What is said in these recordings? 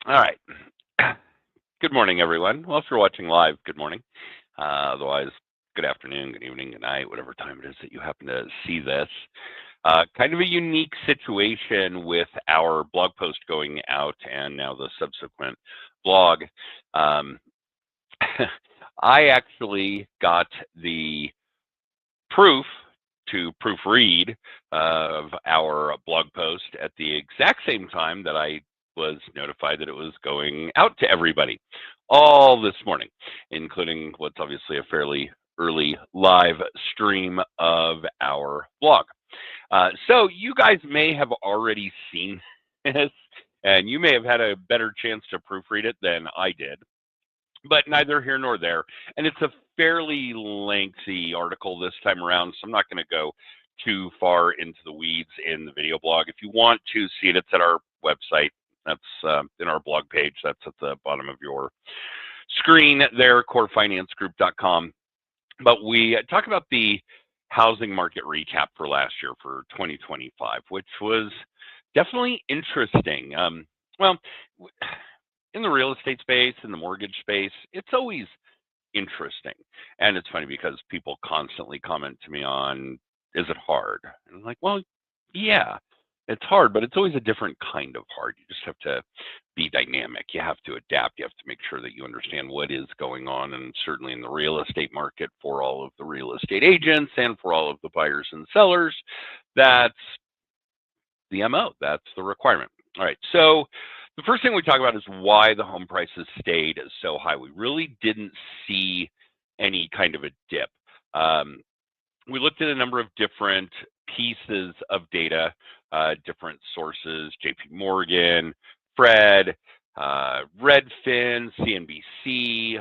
All right. Good morning, everyone. Well, if you're watching live, good morning. Otherwise, good afternoon, good evening, good night, whatever time it is that you happen to see this. Kind of a unique situation with our blog post going out and now the subsequent blog. Um, I actually got the proof to proofread of our blog post at the exact same time that I was notified that it was going out to everybody all this morning, including what's obviously a fairly early live stream of our blog. So you guys may have already seen this, and you may have had a better chance to proofread it than I did, but neither here nor there. And it's a fairly lengthy article this time around, so I'm not going to go too far into the weeds in the video blog. If you want to see it, it's at our website. That's in our blog page. That's at the bottom of your screen there, corefinancegroup.com. But we talk about the housing market recap for last year for 2025, which was definitely interesting. Well, in the real estate space, in the mortgage space, it's always interesting. And it's funny because people constantly comment to me on, is it hard? And I'm like, well, yeah, it's hard, but it's always a different kind of hard. You just have to be dynamic. You have to adapt. You have to make sure that you understand what is going on. And certainly in the real estate market, for all of the real estate agents and for all of the buyers and sellers, that's the MO. That's the requirement. All right. So the first thing we talk about is why the home prices stayed so high. We really didn't see any kind of a dip. We looked at a number of different pieces of data, different sources, JP Morgan, Fred, Redfin, CNBC,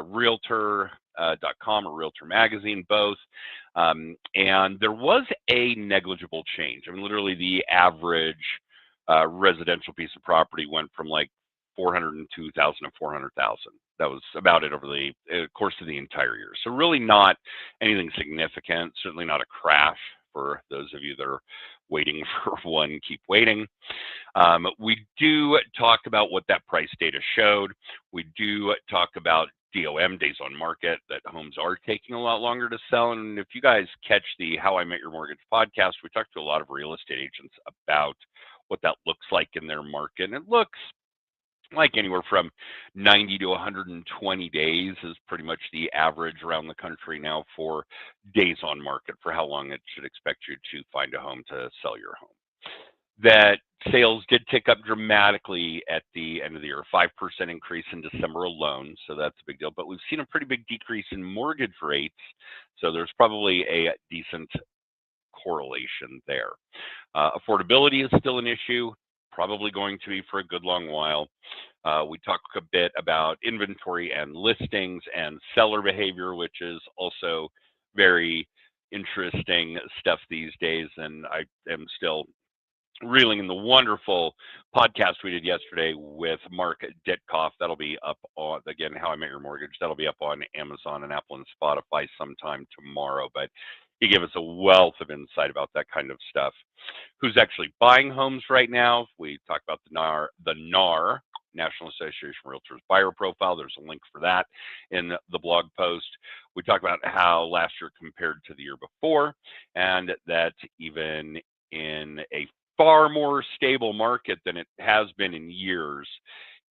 Realtor.com or Realtor Magazine, both. And there was a negligible change. I mean, literally the average residential piece of property went from like 402,000 to 400,000. That was about it over the course of the entire year. So really not anything significant, certainly not a crash for those of you that are waiting for one, keep waiting. We do talk about what that price data showed. We do talk about DOM, days on market, that homes are taking a lot longer to sell. And if you guys catch the How I Met Your Mortgage podcast, we talked to a lot of real estate agents about what that looks like in their market. And it looks like anywhere from 90 to 120 days is pretty much the average around the country now for days on market, for how long it should expect you to find a home to sell your home. That sales did tick up dramatically at the end of the year, 5% increase in December alone, so that's a big deal. But we've seen a pretty big decrease in mortgage rates, so there's probably a decent correlation there. Affordability is still an issue, probably going to be for a good long while. We talk a bit about inventory and listings and seller behavior, which is also very interesting stuff these days. And I am still reeling in the wonderful podcast we did yesterday with Mark Ditkoff. That'll be up on, again, How I Met Your Mortgage. That'll be up on Amazon and Apple and Spotify sometime tomorrow. But he gave us a wealth of insight about that kind of stuff. Who's actually buying homes right now? We talked about the NAR, National Association of Realtors buyer profile. There's a link for that in the blog post. We talk about how last year compared to the year before, and that even in a far more stable market than it has been in years,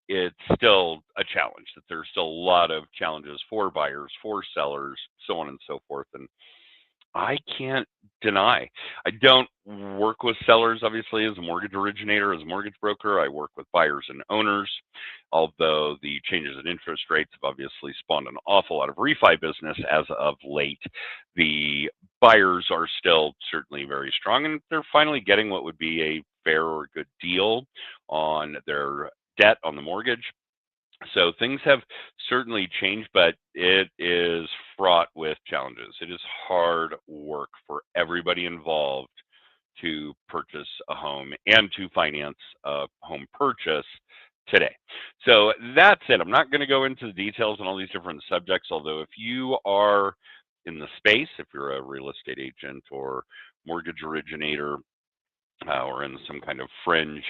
it's still a challenge, that there's still a lot of challenges for buyers, for sellers, so on and so forth. And I can't deny, I don't work with sellers, obviously, as a mortgage originator, as a mortgage broker. I work with buyers and owners, although the changes in interest rates have obviously spawned an awful lot of refi business as of late. The buyers are still certainly very strong, and they're finally getting what would be a fair or good deal on their debt on the mortgage. So things have certainly changed, but it is fraught with challenges. It is hard work for everybody involved to purchase a home and to finance a home purchase today. So that's it. I'm not going to go into the details on all these different subjects, although if you are in the space, if you're a real estate agent or mortgage originator, or in some kind of fringe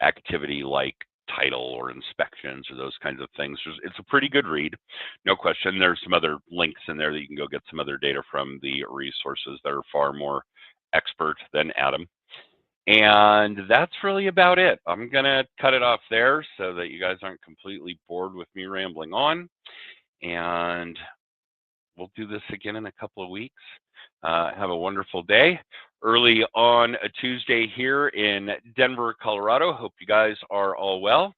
activity like title or inspections or those kinds of things. It's a pretty good read, no question. There's some other links in there that you can go get some other data from the resources that are far more expert than Adam. And that's really about it. I'm going to cut it off there so that you guys aren't completely bored with me rambling on. And we'll do this again in a couple of weeks. Have a wonderful day. Early on a Tuesday here in Denver, Colorado. Hope you guys are all well.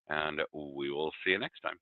And we will see you next time.